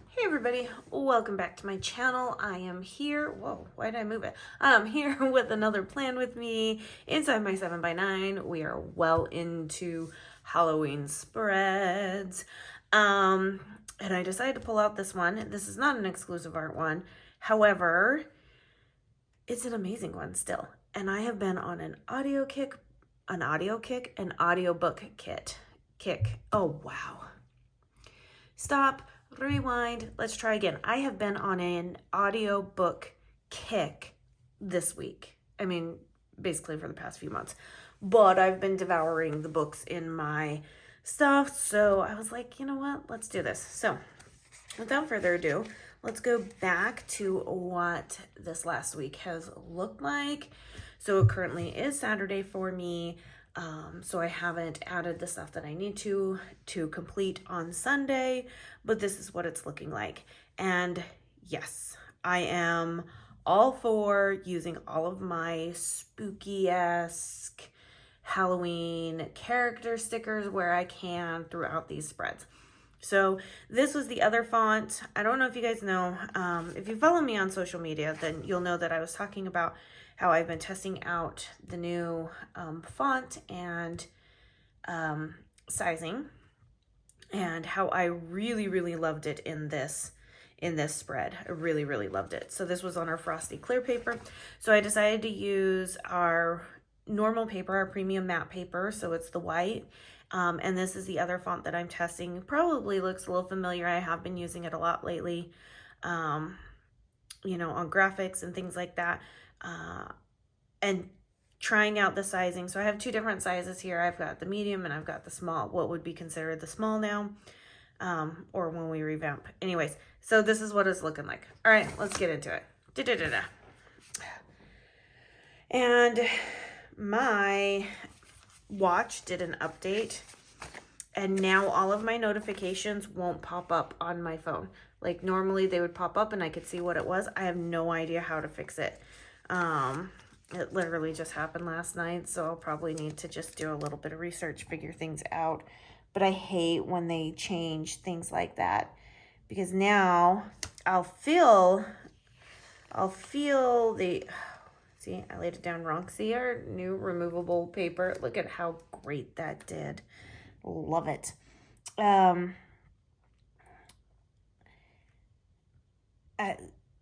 Hey everybody, welcome back to my channel. I am here, whoa, why did I move it? I'm here with another plan with me inside my 7x9. We are well into Halloween spreads. And I decided to pull out this one. This is not an exclusive art one. However, it's an amazing one still. And I have been on an audiobook kick. Oh, wow. Stop. Rewind. Let's try again. I have been on an audiobook kick this week. I mean, basically for the past few months. But I've been devouring the books in my stuff. So I was like, you know what? Let's do this. So without further ado, let's go back to what this last week has looked like. So it currently is Saturday for me. So I haven't added the stuff that I need to complete on Sunday, but this is what it's looking like. And yes, I am all for using all of my spooky-esque Halloween character stickers where I can throughout these spreads. So this was the other font. I don't know if you guys know, if you follow me on social media, then you'll know that I was talking about how I've been testing out the new font and sizing, and how I really loved it in this spread. I really loved it. So this was on our frosty clear paper. So I decided to use our normal paper, our premium matte paper. So it's the white. And this is the other font that I'm testing. It probably looks a little familiar. I have been using it a lot lately, you know, on graphics and things like that. And trying out the sizing. So I have two different sizes here. I've got the medium and I've got the small, what would be considered the small now, or when we revamp. Anyways, so this is what it's looking like. All right, let's get into it. And my watch did an update, and now all of my notifications won't pop up on my phone. Like normally they would pop up and I could see what it was. I have no idea how to fix it. It literally just happened last night, so I'll probably need to just do a little bit of research, figure things out. But I hate when they change things like that, because now I'll feel the, see, I laid it down wrong. See our new removable paper? Look at how great that did. Love it.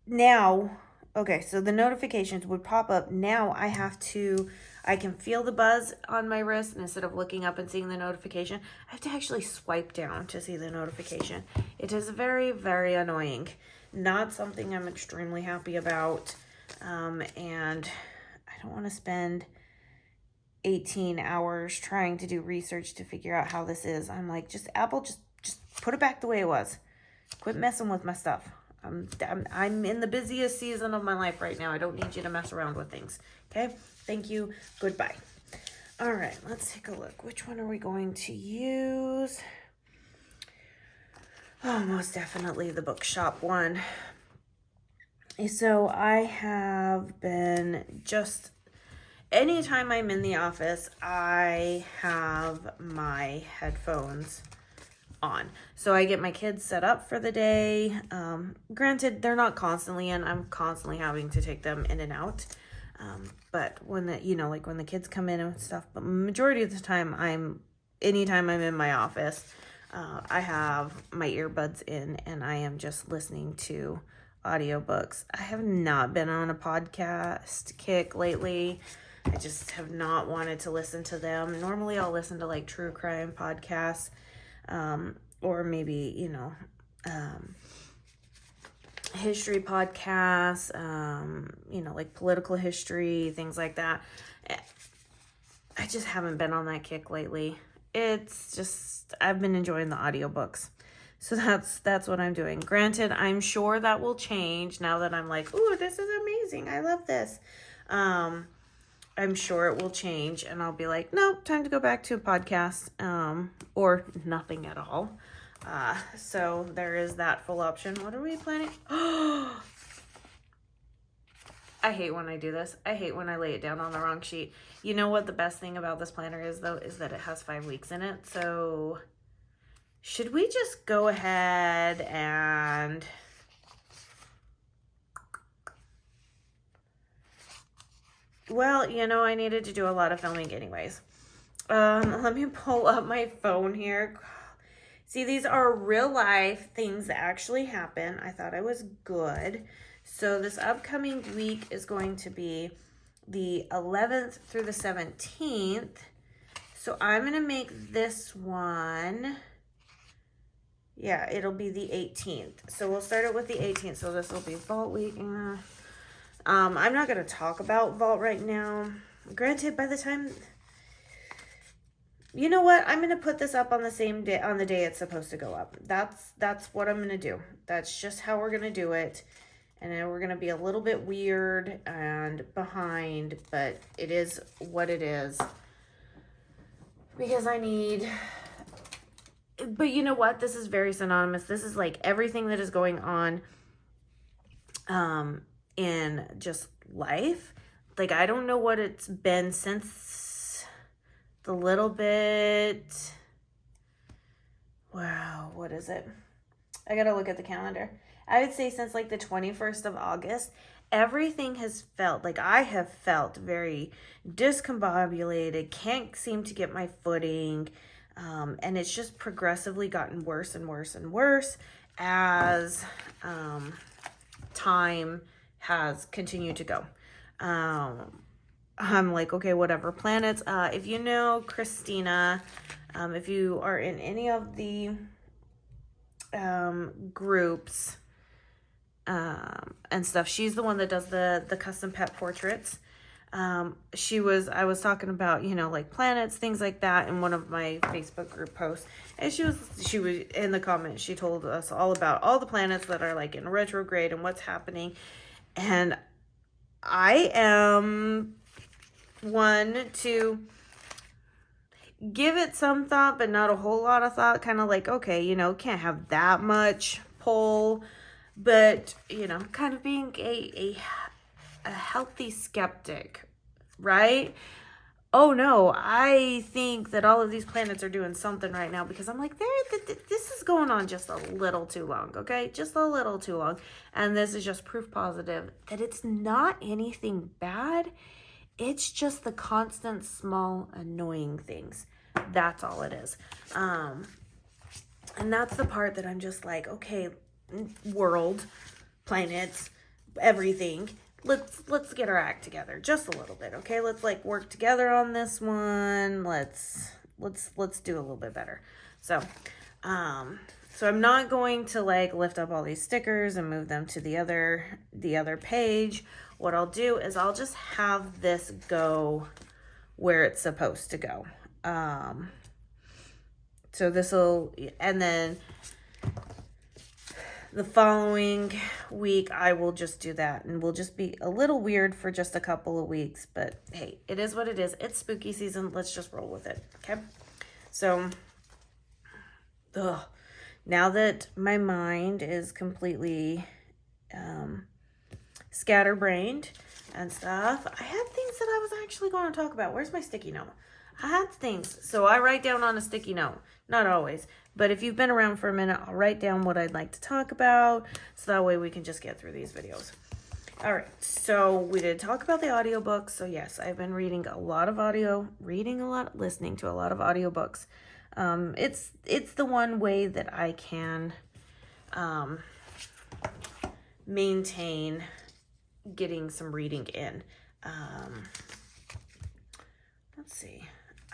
Now, okay, so the notifications would pop up. Now I can feel the buzz on my wrist, and instead of looking up and seeing the notification, I have to actually swipe down to see the notification. It is very annoying. Not something I'm extremely happy about. And I don't want to spend 18 hours trying to do research to figure out how this is. I'm like, Apple, just put it back the way it was. Quit messing with my stuff. I'm in the busiest season of my life right now. I don't need you to mess around with things. Okay? Thank you. Goodbye. All right, let's take a look. Which one are we going to use? Oh, most definitely the bookshop one. So I have been anytime I'm in the office, I have my headphones on. So I get my kids set up for the day. Granted, they're not constantly in. I'm constantly having to take them in and out. But when when the kids come in and stuff, but majority of the time anytime I'm in my office, I have my earbuds in and I am just listening to audiobooks. I have not been on a podcast kick lately. I just have not wanted to listen to them. Normally I'll listen to like true crime podcasts, or maybe, history podcasts, like political history, things like that. I just haven't been on that kick lately. It's just, I've been enjoying the audiobooks. So that's what I'm doing. Granted, I'm sure that will change now that I'm like, ooh, this is amazing. I love this. I'm sure it will change and I'll be like, nope, time to go back to a podcast, or nothing at all. So there is that full option. What are we planning? I I hate when I do this. I hate when I lay it down on the wrong sheet. You know what the best thing about this planner is, though, is that it has 5 weeks in it. So should we just go ahead and... Well, you know, I needed to do a lot of filming anyways. Let me pull up my phone here. See, these are real life things that actually happen. I thought I was good. So this upcoming week is going to be the 11th through the 17th. So I'm going to make this one. Yeah, it'll be the 18th. So we'll start it with the 18th. So this will be Vault Week. I'm not going to talk about Vault right now. Granted, by the time... You know what? I'm going to put this up on the same day, on the day it's supposed to go up. That's what I'm going to do. That's just how we're going to do it. And then we're going to be a little bit weird and behind, but it is what it is. Because I need... But you know what? This is very synonymous. This is like everything that is going on in just life. Like, I don't know what it's been since the little bit... Wow, what is it? I gotta look at the calendar. I would say since like the 21st of August, everything has felt, like I have felt very discombobulated, can't seem to get my footing, and it's just progressively gotten worse and worse and worse as time has continued to go. I'm like, okay, whatever. Planets, if you know Christina, if you are in any of the groups and stuff, she's the one that does the custom pet portraits. I was talking about, you know, like planets, things like that in one of my Facebook group posts, and she was in the comments, she told us all about all the planets that are like in retrograde and what's happening. And I am one to give it some thought, but not a whole lot of thought. Kind of like, okay, you know, can't have that much pull, but, you know, kind of being a healthy skeptic, right? Oh no, I think that all of these planets are doing something right now, because I'm like, this is going on just a little too long, okay? Just a little too long. And this is just proof positive that it's not anything bad. It's just the constant, small, annoying things. That's all it is. And that's the part that I'm just like, okay, world, planets, everything. Let's get our act together just a little bit, okay? Let's like work together on this one. Let's do a little bit better. So I'm not going to like lift up all these stickers and move them to the other page. What I'll do is I'll just have this go where it's supposed to go. So this'll, and then the following week I will just do that, and we'll just be a little weird for just a couple of weeks, but hey, it is what it is. It's spooky season. Let's just roll with it. Okay. So, now that my mind is completely, scatterbrained and stuff, I had things that I was actually going to talk about. Where's my sticky note? I had things. So I write down on a sticky note. Not always, but if you've been around for a minute, I'll write down what I'd like to talk about, so that way we can just get through these videos. All right, so we did talk about the audiobooks. So yes, I've been reading a lot of audio, listening to a lot of audiobooks. It's the one way that I can maintain getting some reading in. Let's see.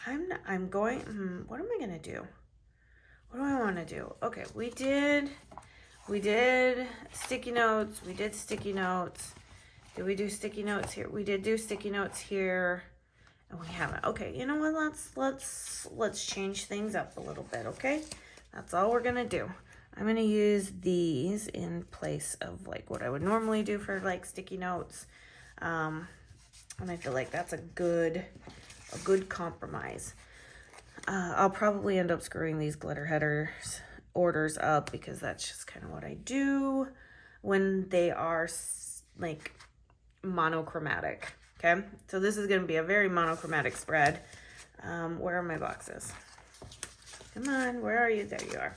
I'm going, what am I going to do? What do I want to do? Okay, we did sticky notes. We did sticky notes. Did we do sticky notes here? We did do sticky notes here. And we haven't. Okay, you know what? Let's change things up a little bit, okay? That's all we're going to do. I'm going to use these in place of like what I would normally do for like sticky notes. And I feel like that's a good compromise. I'll probably end up screwing these glitter headers orders up, because that's just kind of what I do when they are like monochromatic. Okay, so this is going to be a very monochromatic spread. Where are my boxes? Come on, where are you? There you are.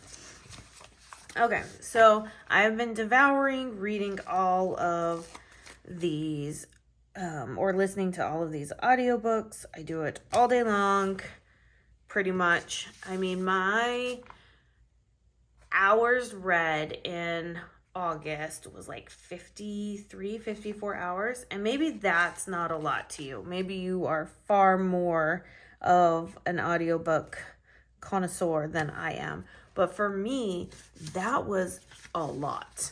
Okay, so I've been devouring reading all of these, or listening to all of these audiobooks. I do it all day long, pretty much. I mean, my hours read in August was like 54 hours. And maybe that's not a lot to you. Maybe you are far more of an audiobook connoisseur than I am. But for me, that was a lot.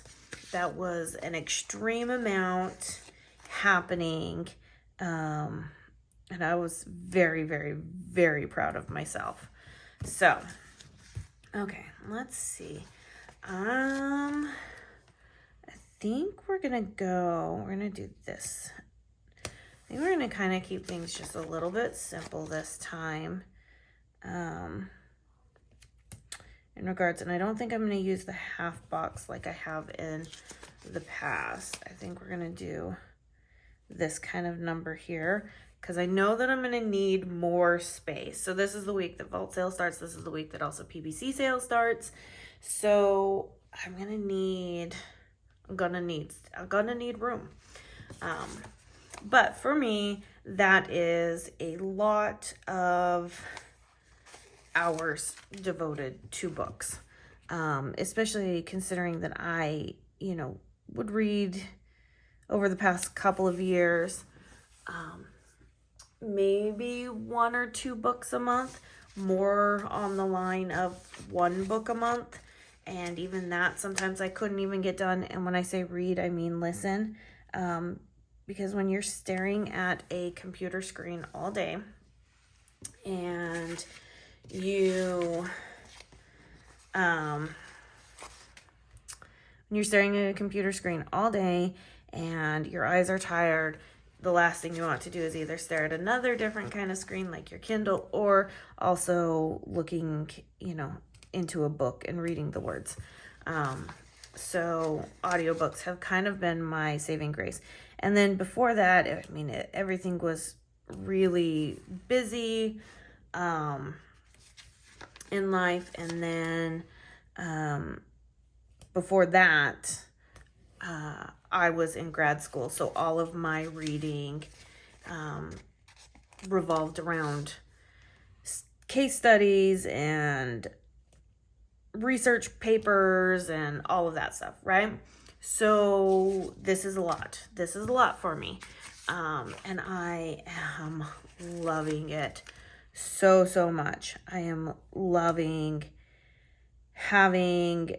That was an extreme amount happening. And I was very, very, very proud of myself. So, okay, let's see. I think we're gonna do this. I think we're gonna kind of keep things just a little bit simple this time. In regards, and I don't think I'm gonna use the half box like I have in the past. I think we're gonna do this kind of number here, because I know that I'm going to need more space. So this is the week that vault sale starts. This is the week that also PBC sale starts. So I'm going to need room. But for me, that is a lot of hours devoted to books. Especially considering that I, would read over the past couple of years, maybe 1 or 2 books a month, more on the line of 1 book a month. And even that, sometimes I couldn't even get done. And when I say read, I mean listen. Because when you're staring at a computer screen all day and when you're staring at a computer screen all day and your eyes are tired, the last thing you want to do is either stare at another different kind of screen like your Kindle, or also looking, into a book and reading the words. So audiobooks have kind of been my saving grace. And then before that, everything was really busy in life. And then before that, I was in grad school, so all of my reading revolved around case studies and research papers and all of that stuff, right? So this is a lot. This is a lot for me. And I am loving it so much. I am loving having,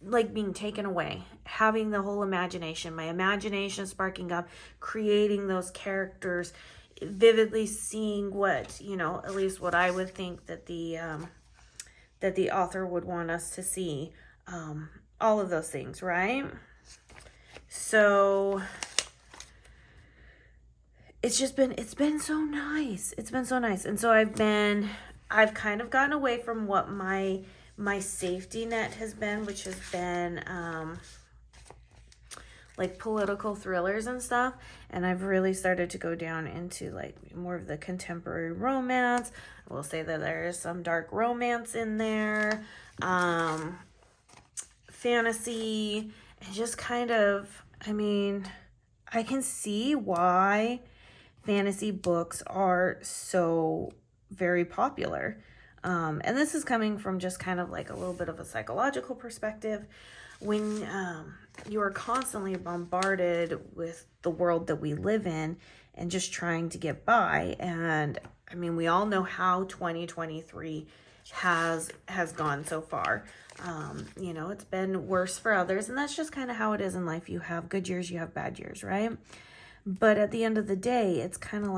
being taken away, having the whole imagination, my imagination sparking up, creating those characters, vividly seeing what, at least what I would think that the author would want us to see, all of those things, right? So it's been so nice. It's been so nice. And so I've kind of gotten away from what my safety net has been, which has been political thrillers and stuff. And I've really started to go down into more of the contemporary romance. I will say that there is some dark romance in there, fantasy, and just kind of, I can see why fantasy books are so very popular. And this is coming from just kind of a little bit of a psychological perspective. When you are constantly bombarded with the world that we live in and just trying to get by. And we all know how 2023 has gone so far. It's been worse for others, and that's just kind of how it is in life. You have good years, you have bad years, right? But at the end of the day, it's kind of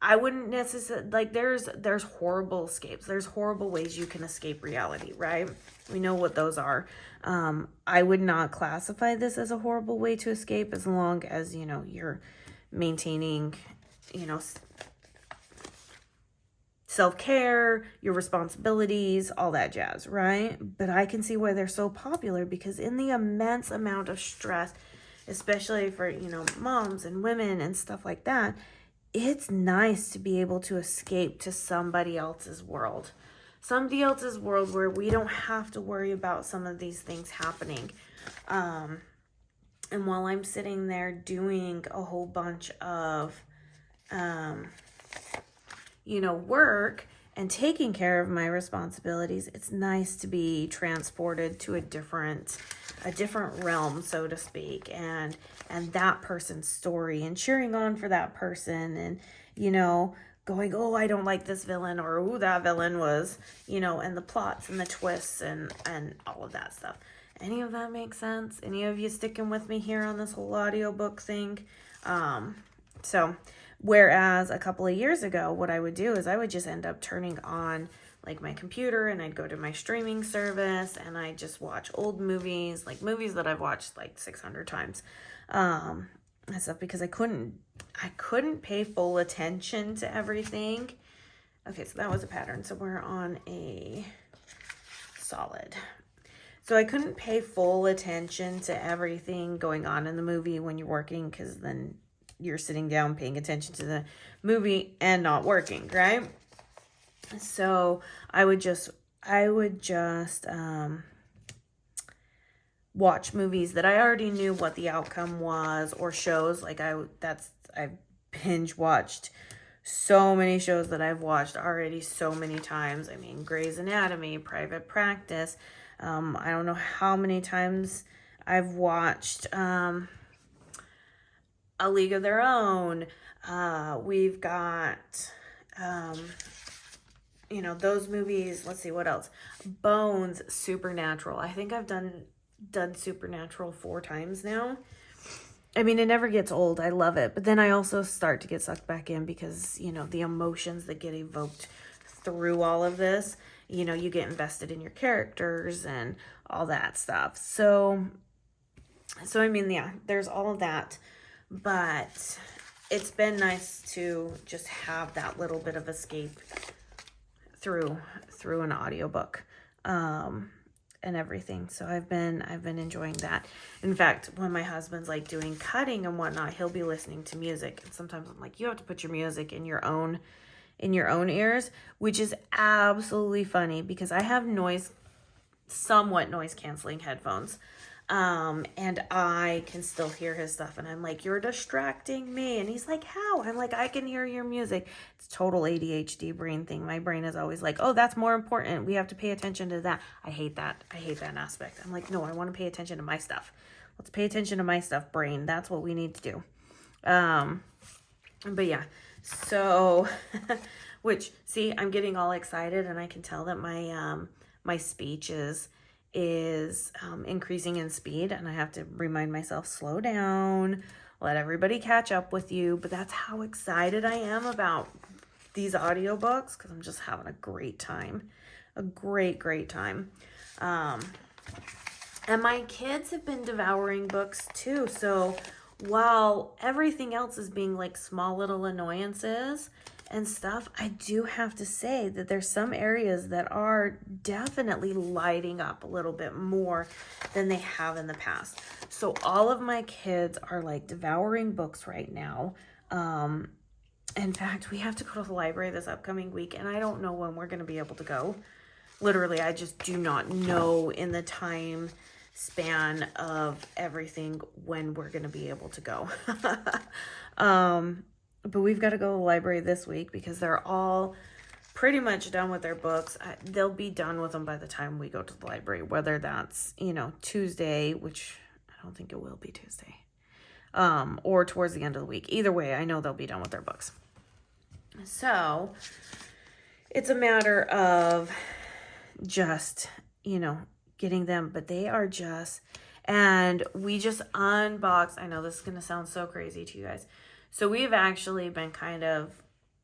I wouldn't necessarily, there's horrible escapes. There's horrible ways you can escape reality, right? We know what those are. I would not classify this as a horrible way to escape, as long as, you're maintaining, self-care, your responsibilities, all that jazz, right? But I can see why they're so popular, because in the immense amount of stress, especially for, you know, moms and women and stuff like that, it's nice to be able to escape to somebody else's world. Somebody else's world where we don't have to worry about some of these things happening. And while I'm sitting there doing a whole bunch of, you know, work and taking care of my responsibilities, it's nice to be transported to a different realm, so to speak, and that person's story, and cheering on for that person, and, you know, going, oh, I don't like this villain, or oh, that villain was, you know, and the plots and the twists and all of that stuff. Any of that make sense? Any of you sticking with me here on this whole audiobook thing? So whereas a couple of years ago, what I would do is I would just end up turning on like my computer, and I'd go to my streaming service, and I just watch old movies, like movies that I've watched like 600 times, and stuff, because I couldn't pay full attention to everything. Okay, so that was a pattern. So we're on a solid. So I couldn't pay full attention to everything going on in the movie when you're working, because then you're sitting down paying attention to the movie and not working, right? So I would just watch movies that I already knew what the outcome was, or shows like I've binge watched so many shows that I've watched already so many times. I mean, Grey's Anatomy, Private Practice. I don't know how many times I've watched A League of Their Own. We've got, you know, those movies. Let's see, what else? Bones, Supernatural. I think I've done Supernatural 4 times now. I mean, it never gets old. I love it. But then I also start to get sucked back in, because, you know, the emotions that get evoked through all of this, you know, you get invested in your characters and all that stuff. So I mean, yeah, there's all of that, but it's been nice to just have that little bit of escape through an audiobook, and everything. So I've been enjoying that. In fact, when my husband's like doing cutting and whatnot, he'll be listening to music, and sometimes I'm like, you have to put your music in your own ears, which is absolutely funny, because I have somewhat noise canceling headphones, and I can still hear his stuff, and I'm like, you're distracting me. And he's like, how? I'm like, I can hear your music. It's total ADHD brain thing. My brain is always like, oh, that's more important, we have to pay attention to that. I hate that aspect. I'm like, no, I want to pay attention to my stuff. Let's pay attention to my stuff, brain. That's what we need to do. But yeah, so which, see, I'm getting all excited, and I can tell that my speech is increasing in speed, and I have to remind myself, slow down, let everybody catch up with you. But that's how excited I am about these audiobooks, because I'm just having a great time, a great time. And my kids have been devouring books too. So while everything else is being like small little annoyances and stuff, I do have to say that there's some areas that are definitely lighting up a little bit more than they have in the past. So all of my kids are like devouring books right now. In fact, we have to go to the library this upcoming week, and I don't know when we're going to be able to go. Literally, I just do not know in the time span of everything when we're going to be able to go. But we've got to go to the library this week, because they're all pretty much done with their books. They'll be done with them by the time we go to the library, whether that's, you know, Tuesday, which I don't think it will be Tuesday, or towards the end of the week. Either way, I know they'll be done with their books. So it's a matter of just, you know, getting them, but they are just, and we just unboxed. I know this is going to sound so crazy to you guys. So we've actually been kind of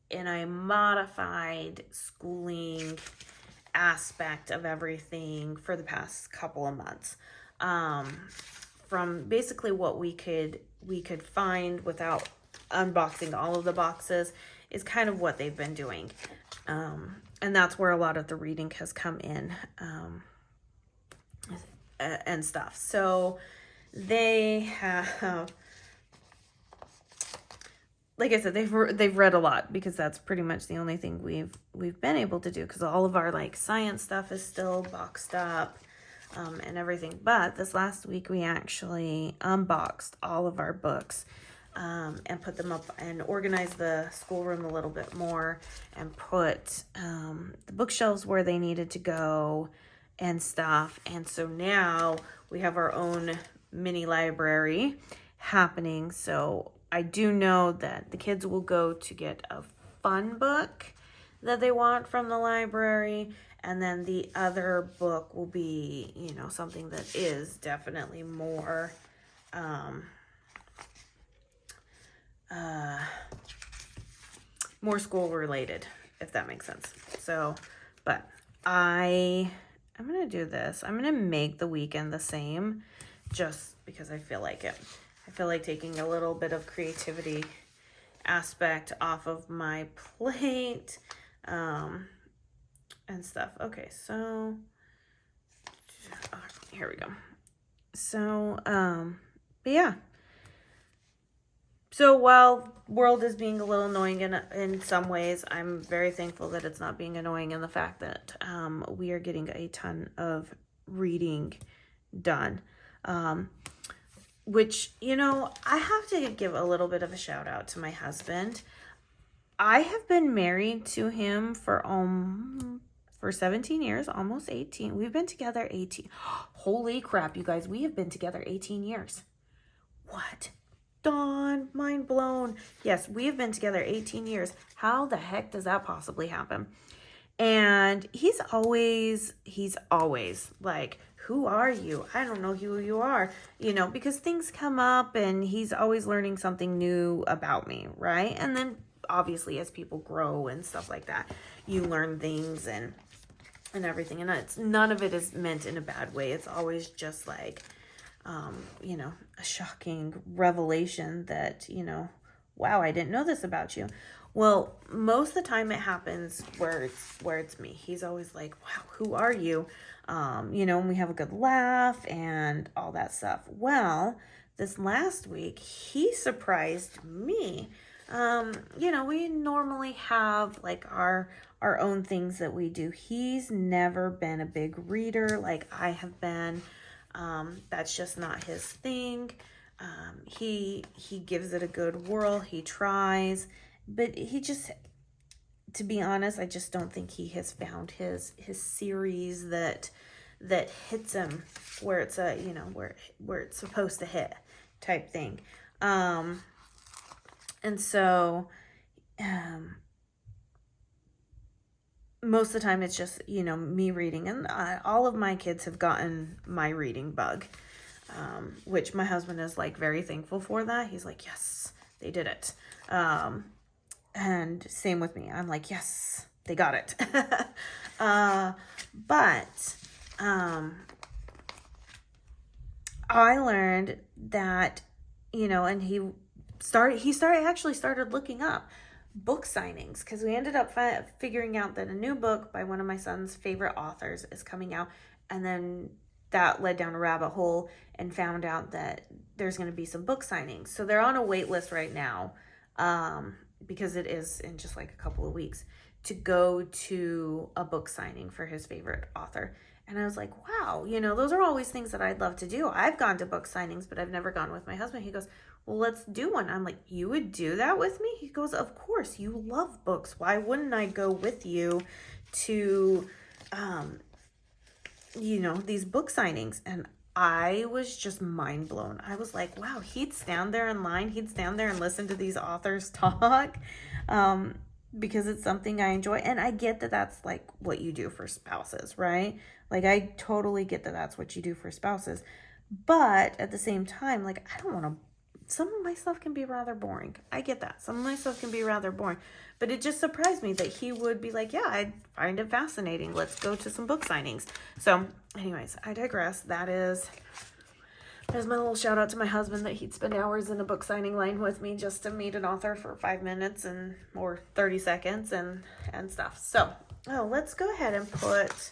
in a modified schooling aspect of everything for the past couple of months. From basically what we could find without unboxing all of the boxes is kind of what they've been doing. And that's where a lot of the reading has come in, and stuff. So they have, like I said, they've read a lot, because that's pretty much the only thing we've been able to do, because all of our like science stuff is still boxed up, and everything. But this last week we actually unboxed all of our books, and put them up and organized the schoolroom a little bit more, and put the bookshelves where they needed to go and stuff. And so now we have our own mini library happening. So I do know that the kids will go to get a fun book that they want from the library, and then the other book will be, you know, something that is definitely more more school related, if that makes sense. So, but I'm gonna do this. I'm gonna make the weekend the same, just because I feel like it. I feel like taking a little bit of creativity aspect off of my plate, and stuff. Okay, so here we go. So, but yeah. So while world is being a little annoying in some ways, I'm very thankful that it's not being annoying in the fact that we are getting a ton of reading done. Which, you know, I have to give a little bit of a shout out to my husband. I have been married to him for 17 years, almost 18. We've been together 18. Holy crap, you guys, we have been together 18 years. What? Dawn, mind blown. Yes, we have been together 18 years. How the heck does that possibly happen? And he's always like, who are you? I don't know who you are, you know, because things come up and he's always learning something new about me, right? And then obviously as people grow and stuff like that, you learn things and everything. And it's none of it is meant in a bad way. It's always just like, you know, a shocking revelation that, you know, wow, I didn't know this about you. Well, most of the time it happens where it's me. He's always like, wow, who are you? You know, and we have a good laugh and all that stuff. Well, this last week, he surprised me. You know, we normally have like our own things that we do. He's never been a big reader like I have been. That's just not his thing. He gives it a good whirl. He tries, but he just, to be honest, I just don't think he has found his series that hits him where it's a, you know, where it's supposed to hit type thing. And so, most of the time it's just, you know, me reading, and all of my kids have gotten my reading bug, which my husband is like very thankful for that. He's like, yes, they did it. And same with me. I'm like, yes, they got it. But I learned that, you know, and he actually started looking up book signings, because we ended up figuring out that a new book by one of my son's favorite authors is coming out, and then that led down a rabbit hole and found out that there's going to be some book signings. So they're on a wait list right now, because it is in just like a couple of weeks, to go to a book signing for his favorite author. And I was like, wow, you know, those are always things that I'd love to do. I've gone to book signings, but I've never gone with my husband. He goes, well, let's do one. I'm like, you would do that with me? He goes, of course, you love books. Why wouldn't I go with you to, you know, these book signings? And I was just mind blown. I was like, wow, he'd stand there in line. He'd stand there and listen to these authors talk, because it's something I enjoy. And I get that that's like what you do for spouses, right? Like, I totally get that that's what you do for spouses. But at the same time, like, I don't want to, some of my stuff can be rather boring. I get that. Some of my stuff can be rather boring. But it just surprised me that he would be like, yeah, I find it fascinating. Let's go to some book signings. So anyways, I digress. That is There's my little shout out to my husband that he'd spend hours in a book signing line with me just to meet an author for 5 minutes or 30 seconds and stuff. So, let's go ahead and put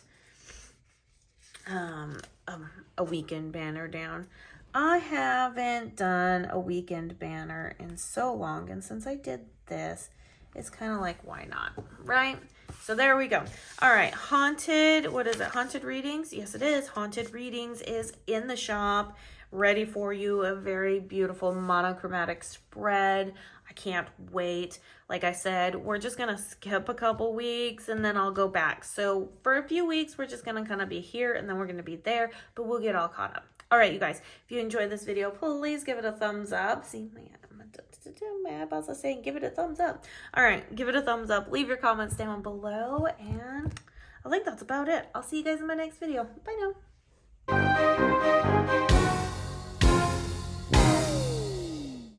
a weekend banner down. I haven't done a weekend banner in so long, and since I did this, it's kind of like, why not, right? So there we go. All right, Haunted, what is it? Haunted Readings? Yes, it is. Haunted Readings is in the shop, ready for you. A very beautiful monochromatic spread. I can't wait. Like I said, we're just going to skip a couple weeks and then I'll go back. So for a few weeks, we're just going to kind of be here and then we're going to be there, but we'll get all caught up. All right, you guys, if you enjoyed this video, please give it a thumbs up. See, my eyeballs are saying give it a thumbs up. All right, give it a thumbs up. Leave your comments down below. And I think that's about it. I'll see you guys in my next video. Bye now.